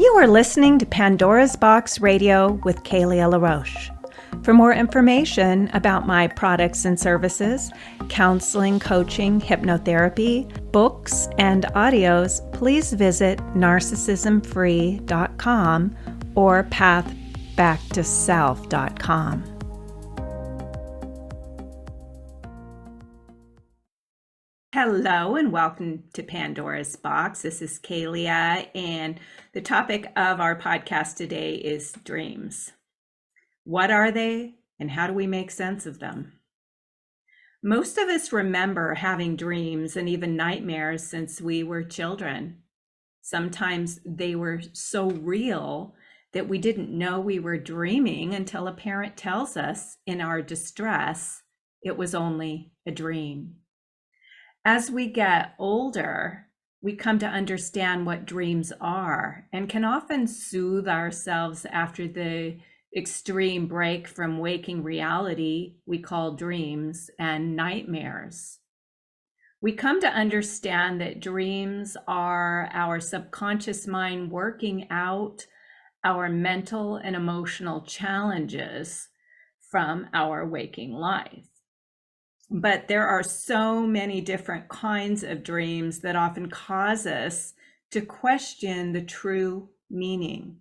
You are listening to Pandoras Box Radio with Kaleah LaRoche. For more information about my products and services, counseling, coaching, hypnotherapy, books, and audios, please visit narcissismfree.com or pathbacktoself.com. Hello and welcome to Pandora's Box. This is Kaleah, and the topic of our podcast today is dreams. What are they, and how do we make sense of them? Most of us remember having dreams and even nightmares since we were children. Sometimes they were so real that we didn't know we were dreaming until a parent tells us in our distress it was only a dream. As we get older, we come to understand what dreams are and can often soothe ourselves after the extreme break from waking reality we call dreams and nightmares. We come to understand that dreams are our subconscious mind working out our mental and emotional challenges from our waking life. But there are so many different kinds of dreams that often cause us to question the true meaning.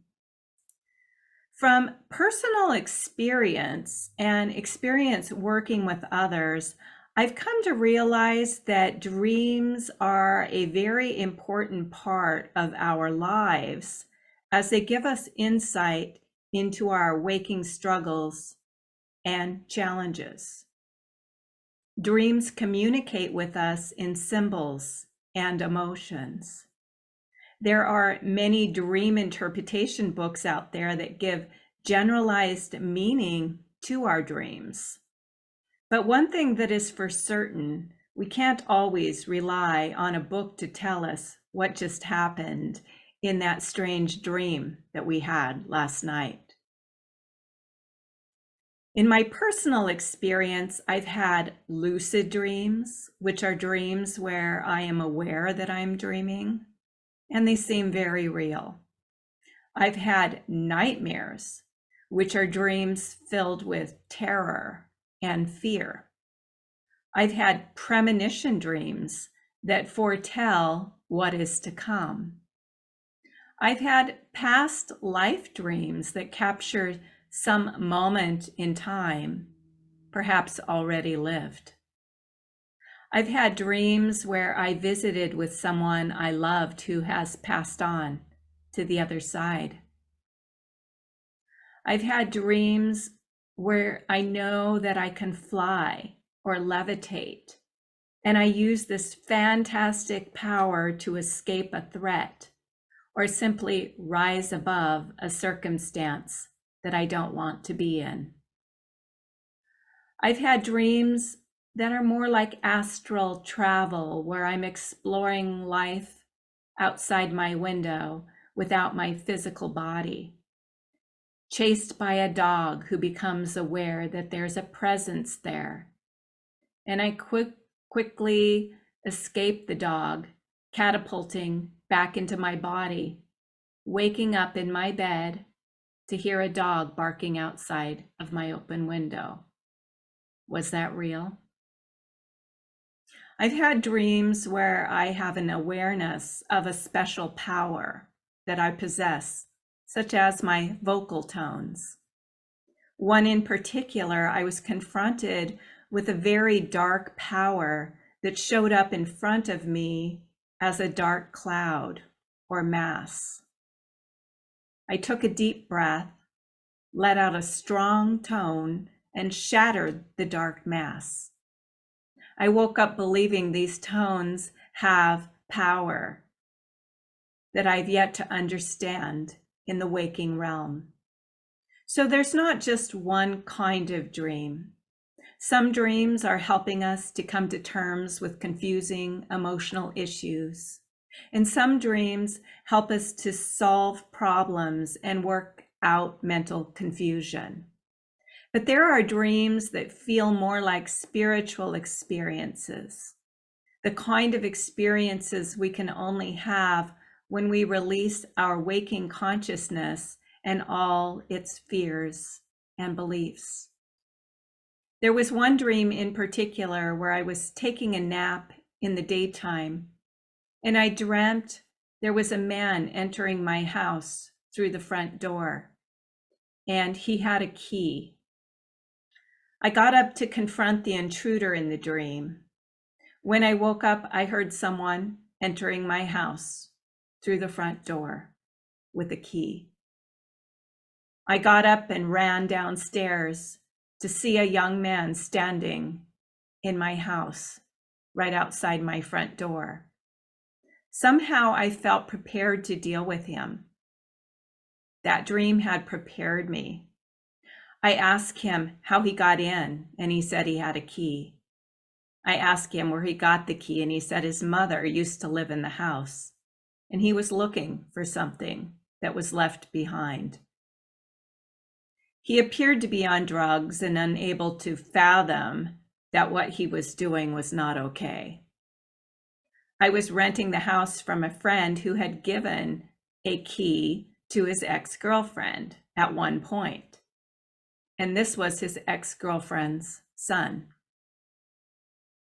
From personal experience and experience working with others, I've come to realize that dreams are a very important part of our lives as they give us insight into our waking struggles and challenges. Dreams communicate with us in symbols and emotions. There are many dream interpretation books out there that give generalized meaning to our dreams. But one thing that is for certain, we can't always rely on a book to tell us what just happened in that strange dream that we had last night. In my personal experience, I've had lucid dreams, which are dreams where I am aware that I'm dreaming, and they seem very real. I've had nightmares, which are dreams filled with terror and fear. I've had premonition dreams that foretell what is to come. I've had past life dreams that capture some moment in time, perhaps already lived. I've had dreams where I visited with someone I loved who has passed on to the other side. I've had dreams where I know that I can fly or levitate, and I use this fantastic power to escape a threat or simply rise above a circumstance that I don't want to be in. I've had dreams that are more like astral travel, where I'm exploring life outside my window without my physical body, chased by a dog who becomes aware that there's a presence there. And I quickly escape the dog, catapulting back into my body, waking up in my bed to hear a dog barking outside of my open window. Was that real? I've had dreams where I have an awareness of a special power that I possess, such as my vocal tones. One in particular, I was confronted with a very dark power that showed up in front of me as a dark cloud or mass. I took a deep breath, let out a strong tone, and shattered the dark mass. I woke up believing these tones have power that I've yet to understand in the waking realm. So there's not just one kind of dream. Some dreams are helping us to come to terms with confusing emotional issues. And some dreams help us to solve problems and work out mental confusion. But there are dreams that feel more like spiritual experiences, the kind of experiences we can only have when we release our waking consciousness and all its fears and beliefs. There was one dream in particular where I was taking a nap in the daytime, and I dreamt there was a man entering my house through the front door, and he had a key. I got up to confront the intruder in the dream. When I woke up, I heard someone entering my house through the front door with a key. I got up and ran downstairs to see a young man standing in my house right outside my front door. Somehow I felt prepared to deal with him. That dream had prepared me. I asked him how he got in, and he said he had a key. I asked him where he got the key, and he said his mother used to live in the house, and he was looking for something that was left behind. He appeared to be on drugs and unable to fathom that what he was doing was not okay. I was renting the house from a friend who had given a key to his ex-girlfriend at one point, and this was his ex-girlfriend's son.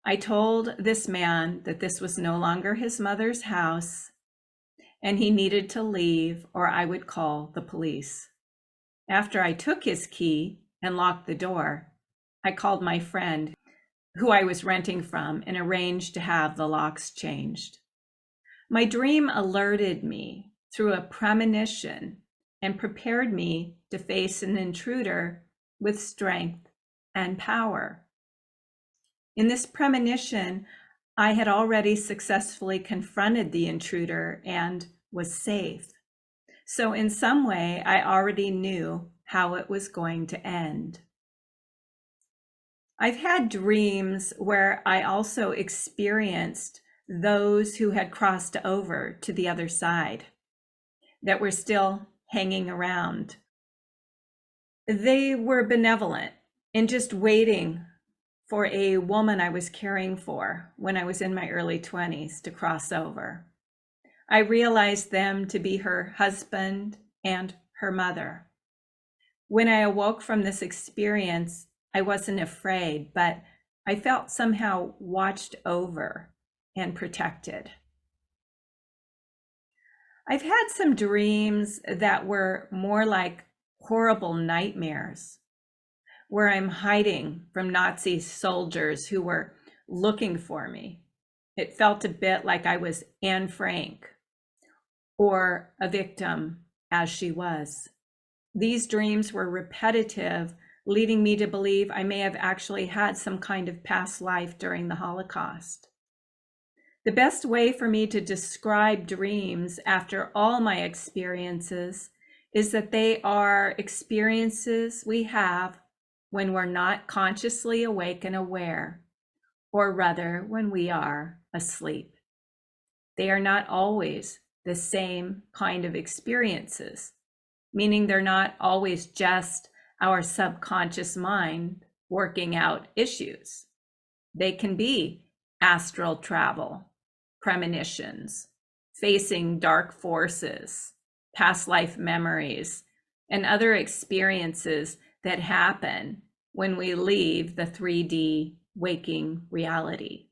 I told this man that this was no longer his mother's house and he needed to leave or I would call the police. After I took his key and locked the door, I called my friend who I was renting from and arranged to have the locks changed. My dream alerted me through a premonition and prepared me to face an intruder with strength and power. In this premonition, I had already successfully confronted the intruder and was safe. So in some way, I already knew how it was going to end. I've had dreams where I also experienced those who had crossed over to the other side that were still hanging around. They were benevolent and just waiting for a woman I was caring for when I was in my early 20s to cross over. I realized them to be her husband and her mother. When I awoke from this experience, I wasn't afraid, but I felt somehow watched over and protected. I've had some dreams that were more like horrible nightmares, where I'm hiding from Nazi soldiers who were looking for me. It felt a bit like I was Anne Frank or a victim as she was. These dreams were repetitive, leading me to believe I may have actually had some kind of past life during the Holocaust. The best way for me to describe dreams after all my experiences is that they are experiences we have when we're not consciously awake and aware, or rather when we are asleep. They are not always the same kind of experiences, meaning they're not always just our subconscious mind working out issues. They can be astral travel, premonitions, facing dark forces, past life memories, and other experiences that happen when we leave the 3D waking reality.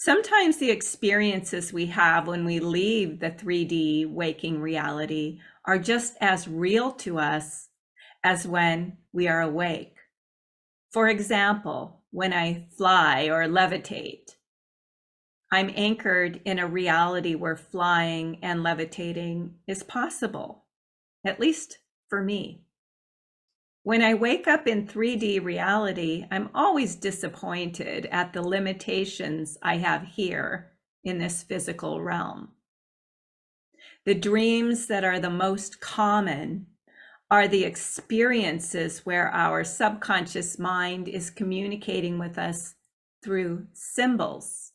Sometimes the experiences we have when we leave the 3D waking reality are just as real to us as when we are awake. For example, when I fly or levitate, I'm anchored in a reality where flying and levitating is possible, at least for me. When I wake up in 3D reality, I'm always disappointed at the limitations I have here in this physical realm. The dreams that are the most common are the experiences where our subconscious mind is communicating with us through symbols.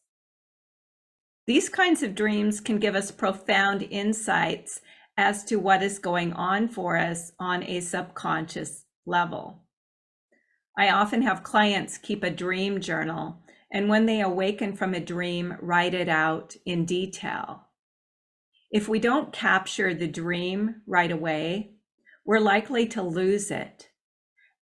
These kinds of dreams can give us profound insights as to what is going on for us on a subconscious level. I often have clients keep a dream journal, and when they awaken from a dream, write it out in detail. If we don't capture the dream right away, we're likely to lose it.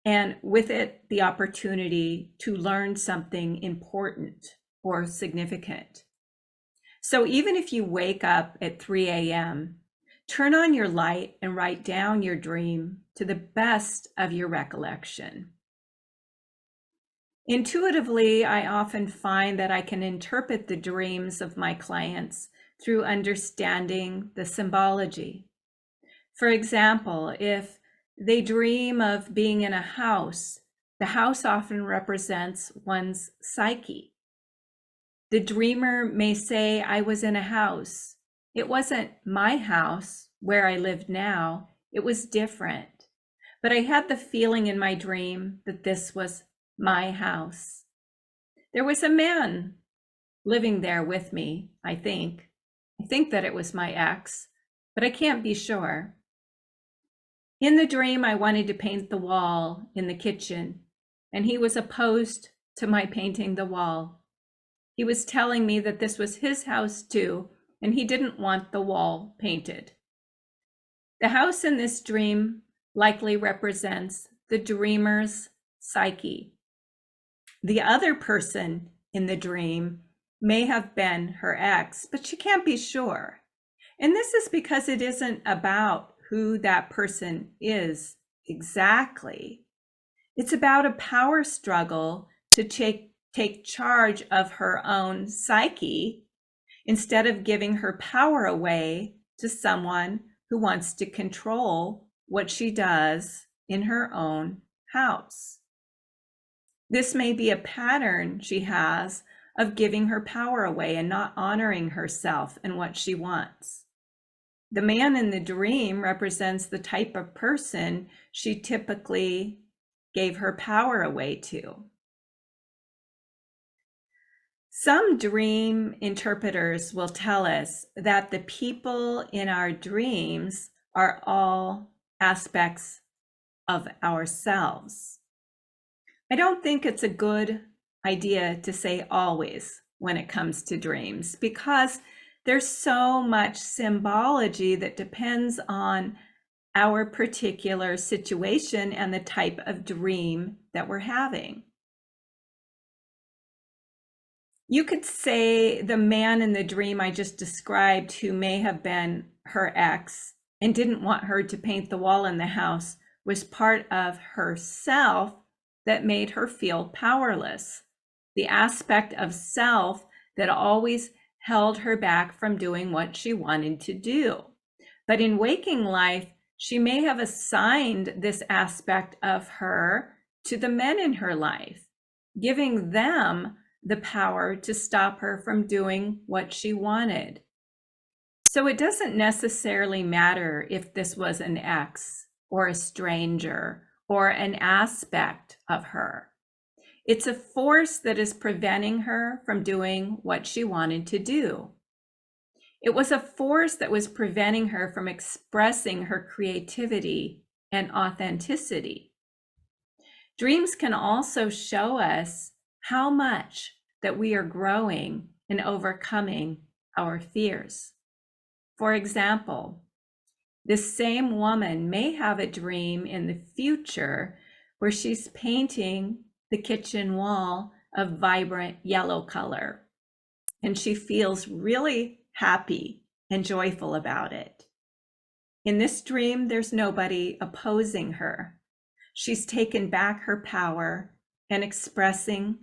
And with it, the opportunity to learn something important or significant. So even if you wake up at 3 a.m., turn on your light and write down your dream to the best of your recollection. Intuitively, I often find that I can interpret the dreams of my clients through understanding the symbology. For example, if they dream of being in a house, the house often represents one's psyche. The dreamer may say, I was in a house. It wasn't my house where I lived now. It was different. But I had the feeling in my dream that this was my house. There was a man living there with me, I think. I think that it was my ex, but I can't be sure. In the dream, I wanted to paint the wall in the kitchen, and he was opposed to my painting the wall. He was telling me that this was his house too, and he didn't want the wall painted. The house in this dream likely represents the dreamer's psyche. The other person in the dream may have been her ex, but she can't be sure. And this is because it isn't about who that person is exactly. It's about a power struggle to take charge of her own psyche instead of giving her power away to someone who wants to control what she does in her own house. This may be a pattern she has of giving her power away and not honoring herself and what she wants. The man in the dream represents the type of person she typically gave her power away to. Some dream interpreters will tell us that the people in our dreams are all aspects of ourselves. I don't think it's a good idea to say always when it comes to dreams, because there's so much symbology that depends on our particular situation and the type of dream that we're having. You could say the man in the dream I just described, who may have been her ex and didn't want her to paint the wall in the house, was part of herself that made her feel powerless. The aspect of self that always held her back from doing what she wanted to do. But in waking life, she may have assigned this aspect of her to the men in her life, giving them the power to stop her from doing what she wanted. So it doesn't necessarily matter if this was an ex or a stranger or an aspect of her. It's a force that is preventing her from doing what she wanted to do. It was a force that was preventing her from expressing her creativity and authenticity. Dreams can also show us how much that we are growing and overcoming our fears. For example, this same woman may have a dream in the future where she's painting the kitchen wall a vibrant yellow color, and she feels really happy and joyful about it. In this dream, there's nobody opposing her. She's taken back her power and expressing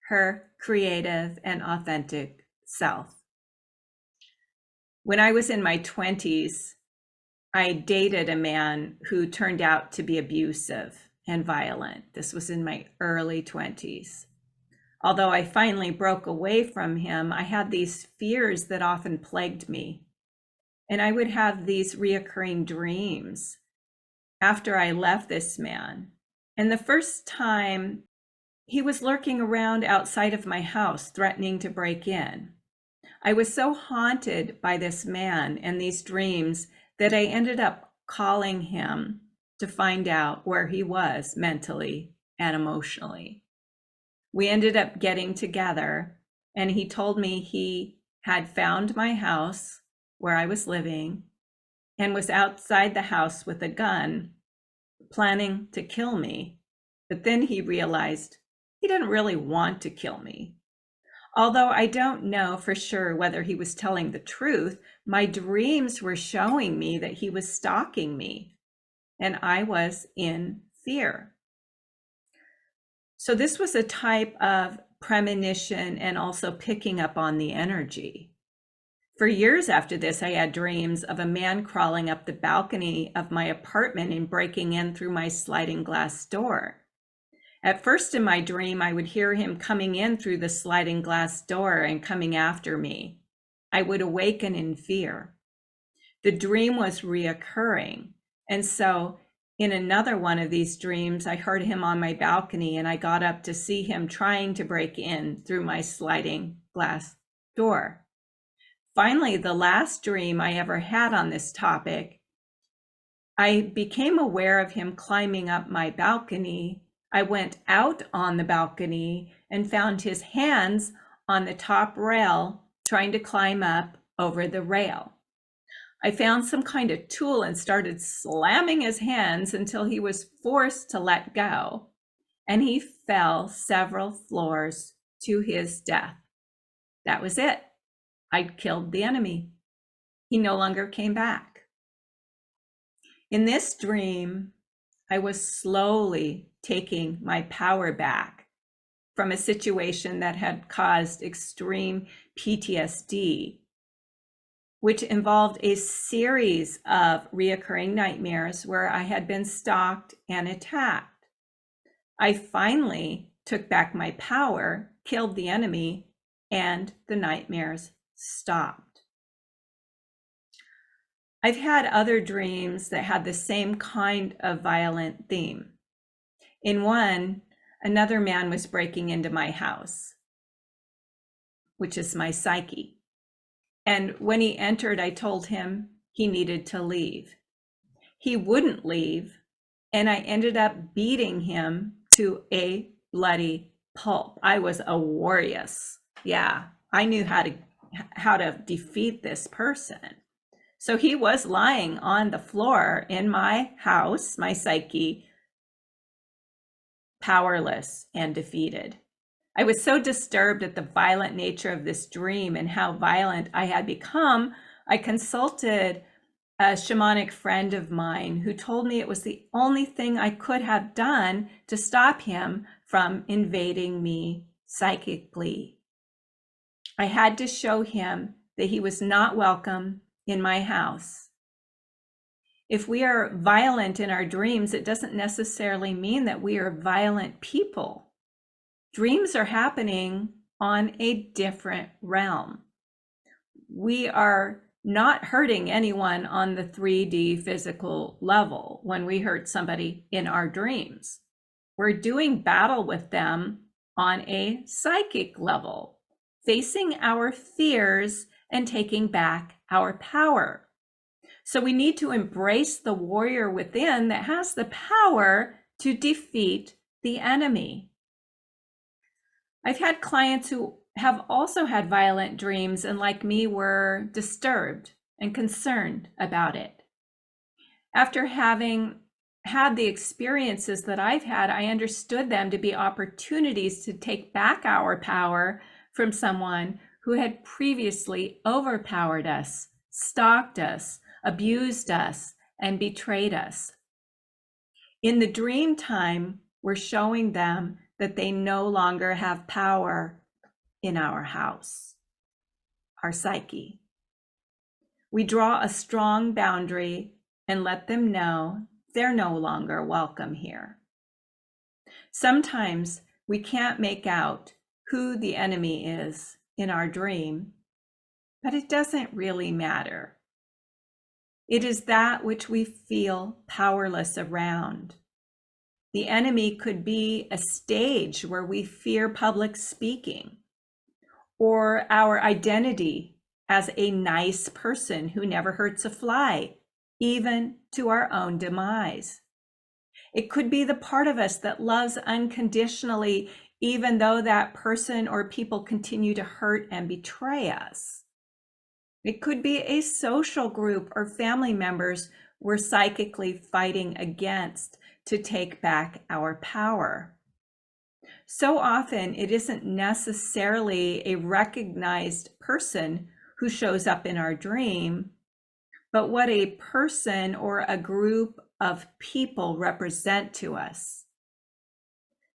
her creative and authentic self. When I was in my 20s, I dated a man who turned out to be abusive and violent. This was in my early 20s. Although I finally broke away from him, I had these fears that often plagued me. And I would have these reoccurring dreams after I left this man. And the first time, he was lurking around outside of my house, threatening to break in. I was so haunted by this man and these dreams that I ended up calling him to find out where he was mentally and emotionally. We ended up getting together, and he told me he had found my house where I was living and was outside the house with a gun, planning to kill me. But then he realized he didn't really want to kill me. Although I don't know for sure whether he was telling the truth, my dreams were showing me that he was stalking me, and I was in fear. So this was a type of premonition and also picking up on the energy. For years after this, I had dreams of a man crawling up the balcony of my apartment and breaking in through my sliding glass door. At first in my dream, I would hear him coming in through the sliding glass door and coming after me. I would awaken in fear. The dream was reoccurring. And so in another one of these dreams, I heard him on my balcony and I got up to see him trying to break in through my sliding glass door. Finally, the last dream I ever had on this topic, I became aware of him climbing up my balcony. I went out on the balcony and found his hands on the top rail, trying to climb up over the rail. I found some kind of tool and started slamming his hands until he was forced to let go, and he fell several floors to his death. That was it. I'd killed the enemy. He no longer came back. In this dream, I was slowly taking my power back from a situation that had caused extreme PTSD, which involved a series of reoccurring nightmares where I had been stalked and attacked. I finally took back my power, killed the enemy, and the nightmares stopped. I've had other dreams that had the same kind of violent theme. In one, another man was breaking into my house, which is my psyche. And when he entered, I told him he needed to leave. He wouldn't leave, and I ended up beating him to a bloody pulp. I was a warrior. Yeah, I knew how to defeat this person. So he was lying on the floor in my house, my psyche, powerless and defeated. I was so disturbed at the violent nature of this dream and how violent I had become, I consulted a shamanic friend of mine who told me it was the only thing I could have done to stop him from invading me psychically. I had to show him that he was not welcome in my house. If we are violent in our dreams, it doesn't necessarily mean that we are violent people. Dreams are happening on a different realm. We are not hurting anyone on the 3D physical level when we hurt somebody in our dreams. We're doing battle with them on a psychic level, facing our fears and taking back our power. So we need to embrace the warrior within that has the power to defeat the enemy. I've had clients who have also had violent dreams and, like me, were disturbed and concerned about it. After having had the experiences that I've had, I understood them to be opportunities to take back our power from someone who had previously overpowered us, stalked us, abused us, and betrayed us. In the dream time, we're showing them that they no longer have power in our house, our psyche. We draw a strong boundary and let them know they're no longer welcome here. Sometimes we can't make out who the enemy is in our dream, but it doesn't really matter. It is that which we feel powerless around. The enemy could be a stage where we fear public speaking, or our identity as a nice person who never hurts a fly, even to our own demise. It could be the part of us that loves unconditionally, even though that person or people continue to hurt and betray us. It could be a social group or family members we're psychically fighting against to take back our power. So often, it isn't necessarily a recognized person who shows up in our dream, but what a person or a group of people represent to us.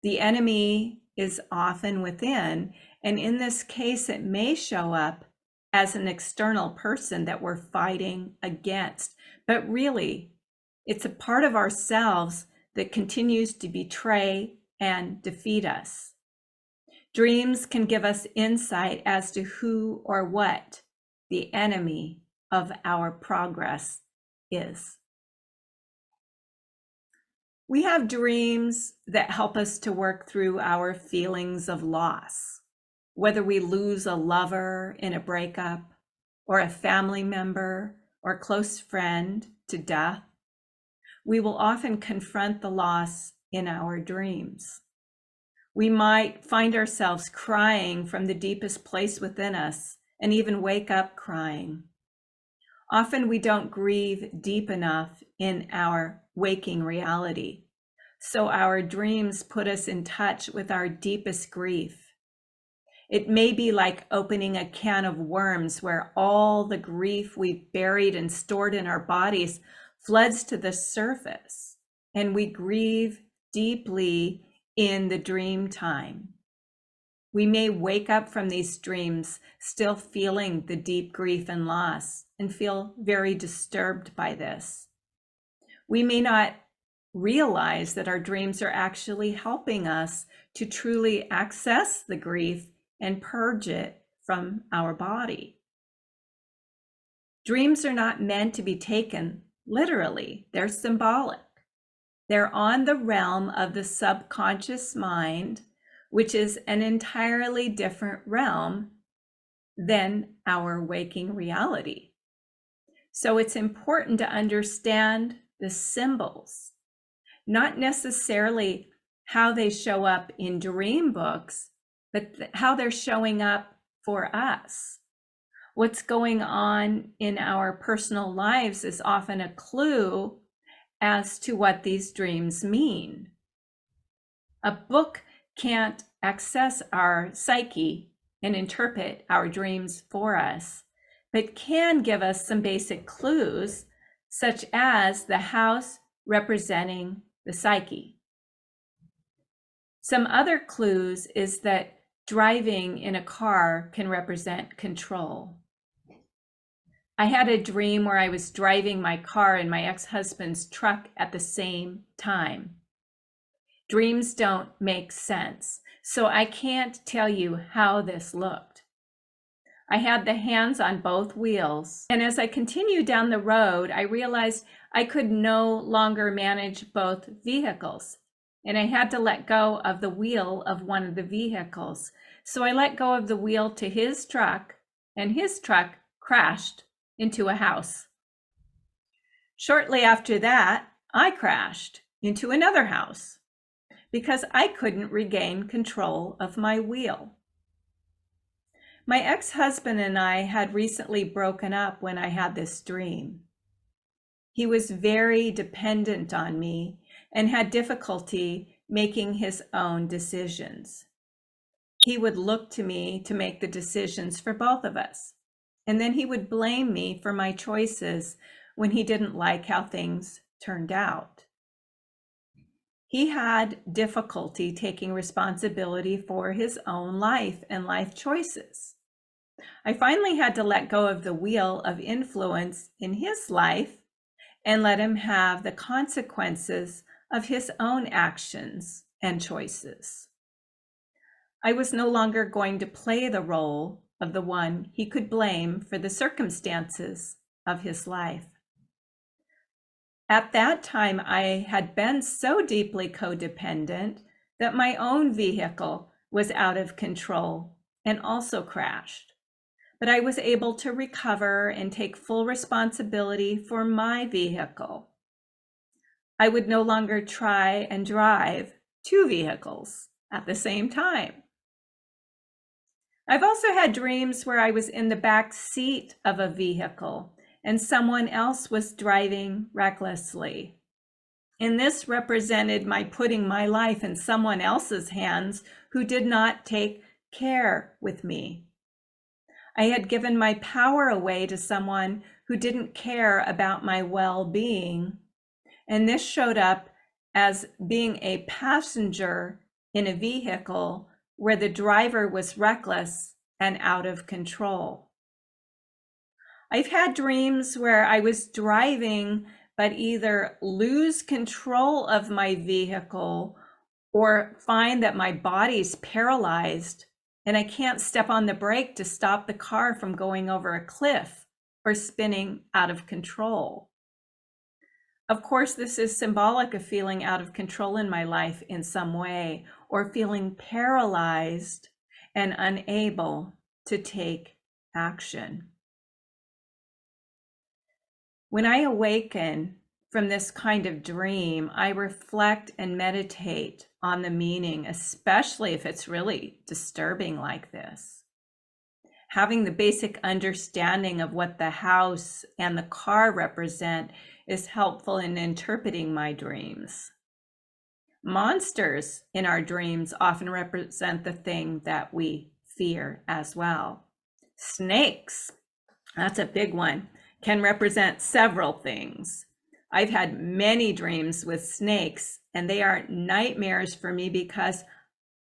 The enemy is often within, and in this case, it may show up as an external person that we're fighting against, but really, it's a part of ourselves that continues to betray and defeat us. Dreams can give us insight as to who or what the enemy of our progress is. We have dreams that help us to work through our feelings of loss, whether we lose a lover in a breakup, or a family member or close friend to death. We will often confront the loss in our dreams. We might find ourselves crying from the deepest place within us and even wake up crying. Often we don't grieve deep enough in our waking reality, so our dreams put us in touch with our deepest grief. It may be like opening a can of worms where all the grief we've buried and stored in our bodies floods to the surface, and we grieve deeply in the dream time. We may wake up from these dreams still feeling the deep grief and loss and feel very disturbed by this. We may not realize that our dreams are actually helping us to truly access the grief and purge it from our body. Dreams are not meant to be taken literally, they're symbolic. They're on the realm of the subconscious mind, which is an entirely different realm than our waking reality. So it's important to understand the symbols, not necessarily how they show up in dream books, but how they're showing up for us. What's going on in our personal lives is often a clue as to what these dreams mean. A book can't access our psyche and interpret our dreams for us, but can give us some basic clues, such as the house representing the psyche. Some other clues is that driving in a car can represent control. I had a dream where I was driving my car and my ex-husband's truck at the same time. Dreams don't make sense, so I can't tell you how this looked. I had the hands on both wheels, and as I continued down the road, I realized I could no longer manage both vehicles, and I had to let go of the wheel of one of the vehicles. So I let go of the wheel to his truck, and his truck crashed into a house. Shortly after that, I crashed into another house because I couldn't regain control of my wheel. My ex-husband and I had recently broken up when I had this dream. He was very dependent on me and had difficulty making his own decisions. He would look to me to make the decisions for both of us, and then he would blame me for my choices when he didn't like how things turned out. He had difficulty taking responsibility for his own life and life choices. I finally had to let go of the wheel of influence in his life and let him have the consequences of his own actions and choices. I was no longer going to play the role of the one he could blame for the circumstances of his life. At that time, I had been so deeply codependent that my own vehicle was out of control and also crashed. But I was able to recover and take full responsibility for my vehicle. I would no longer try and drive two vehicles at the same time. I've also had dreams where I was in the back seat of a vehicle and someone else was driving recklessly. And this represented my putting my life in someone else's hands who did not take care with me. I had given my power away to someone who didn't care about my well-being. And this showed up as being a passenger in a vehicle where the driver was reckless and out of control. I've had dreams where I was driving, but either lose control of my vehicle or find that my body's paralyzed and I can't step on the brake to stop the car from going over a cliff or spinning out of control. Of course, this is symbolic of feeling out of control in my life in some way, or feeling paralyzed and unable to take action. When I awaken from this kind of dream, I reflect and meditate on the meaning, especially if it's really disturbing like this. Having the basic understanding of what the house and the car represent is helpful in interpreting my dreams. Monsters in our dreams often represent the thing that we fear as well. Snakes, that's a big one, can represent several things. I've had many dreams with snakes, and they are nightmares for me because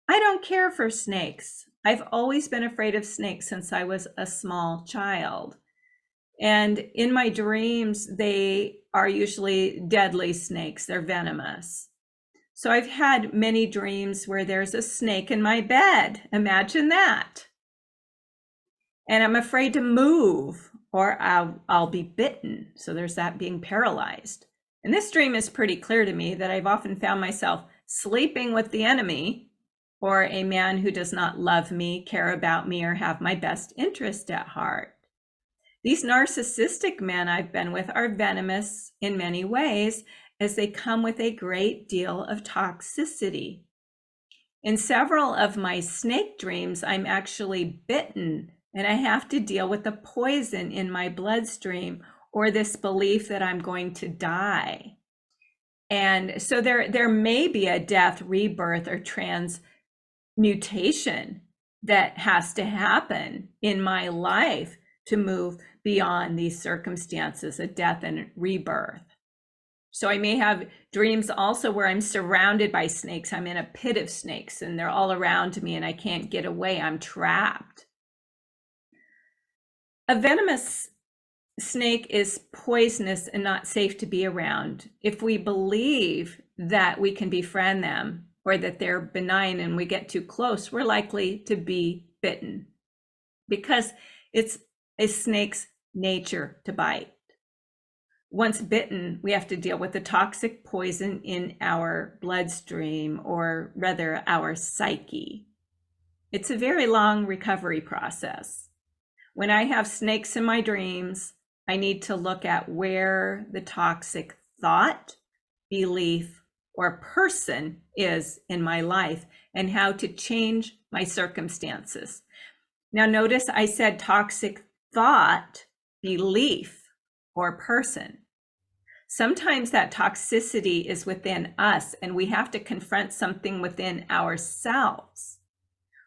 I don't care for snakes. I've always been afraid of snakes since I was a small child. And in my dreams, they are usually deadly snakes. They're venomous. So I've had many dreams where there's a snake in my bed. Imagine that. And I'm afraid to move or I'll be bitten. So there's that, being paralyzed. And this dream is pretty clear to me that I've often found myself sleeping with the enemy or a man who does not love me, care about me, or have my best interest at heart. These narcissistic men I've been with are venomous in many ways, as they come with a great deal of toxicity. In several of my snake dreams, I'm actually bitten, and I have to deal with the poison in my bloodstream or this belief that I'm going to die. And so there may be a death, rebirth, or transmutation that has to happen in my life to move beyond these circumstances, a death and rebirth. So I may have dreams also where I'm surrounded by snakes. I'm in a pit of snakes and they're all around me and I can't get away. I'm trapped. A venomous snake is poisonous and not safe to be around. If we believe that we can befriend them or that they're benign and we get too close, we're likely to be bitten because it's a snake's nature to bite. Once bitten, we have to deal with the toxic poison in our bloodstream, or rather our psyche. It's a very long recovery process. When I have snakes in my dreams, I need to look at where the toxic thought, belief, or person is in my life and how to change my circumstances. Now notice I said toxic thought, belief, or person. Sometimes that toxicity is within us and we have to confront something within ourselves.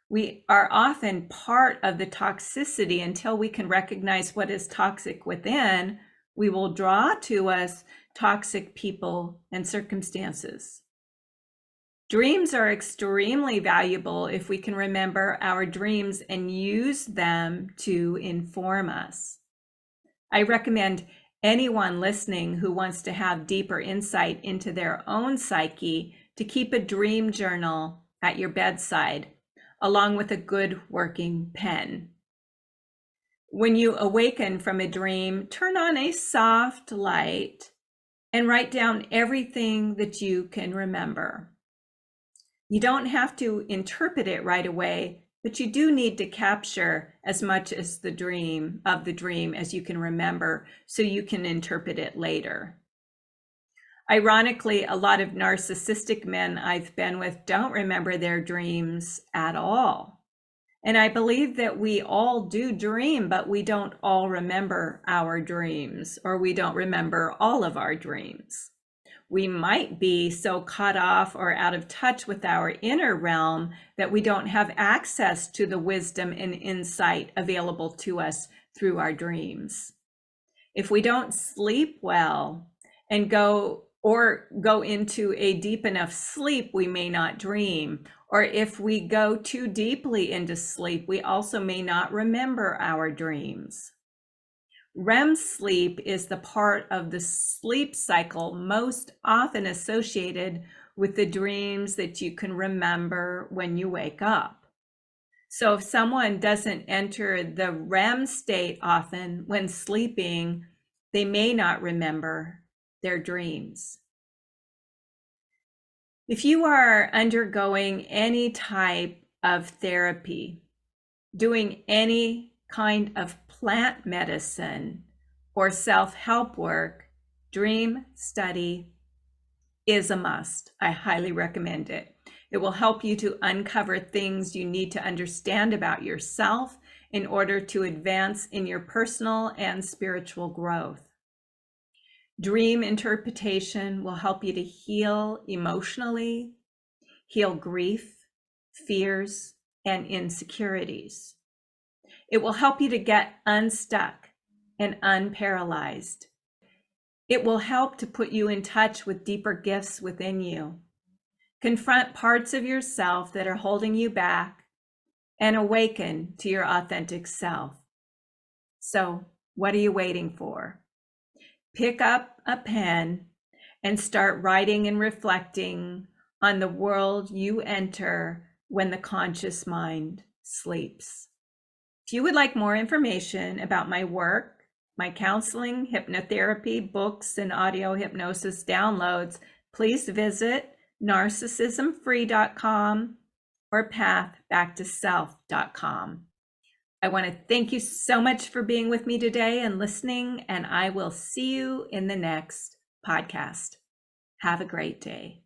We are often part of the toxicity. Until we can recognize what is toxic within, we will draw to us toxic people and circumstances. Dreams are extremely valuable if we can remember our dreams and use them to inform us. I recommend anyone listening who wants to have deeper insight into their own psyche to keep a dream journal at your bedside, along with a good working pen. When you awaken from a dream, turn on a soft light and write down everything that you can remember. You don't have to interpret it right away, but you do need to capture as much as the dream as you can remember so you can interpret it later. Ironically, a lot of narcissistic men I've been with don't remember their dreams at all. And I believe that we all do dream, but we don't all remember our dreams, or we don't remember all of our dreams. We might be so cut off or out of touch with our inner realm that we don't have access to the wisdom and insight available to us through our dreams. If we don't sleep well and go into a deep enough sleep, we may not dream. Or if we go too deeply into sleep, we also may not remember our dreams. REM sleep is the part of the sleep cycle most often associated with the dreams that you can remember when you wake up. So if someone doesn't enter the REM state often when sleeping, they may not remember their dreams. If you are undergoing any type of therapy, doing any kind of plant medicine or self-help work, dream study is a must. I highly recommend it. It will help you to uncover things you need to understand about yourself in order to advance in your personal and spiritual growth. Dream interpretation will help you to heal emotionally, heal grief, fears, and insecurities. It will help you to get unstuck and unparalyzed. It will help to put you in touch with deeper gifts within you. Confront parts of yourself that are holding you back and awaken to your authentic self. So, what are you waiting for? Pick up a pen and start writing and reflecting on the world you enter when the conscious mind sleeps. If you would like more information about my work, my counseling, hypnotherapy, books, and audio hypnosis downloads, please visit narcissismfree.com or pathbacktoself.com. I want to thank you so much for being with me today and listening, and I will see you in the next podcast. Have a great day.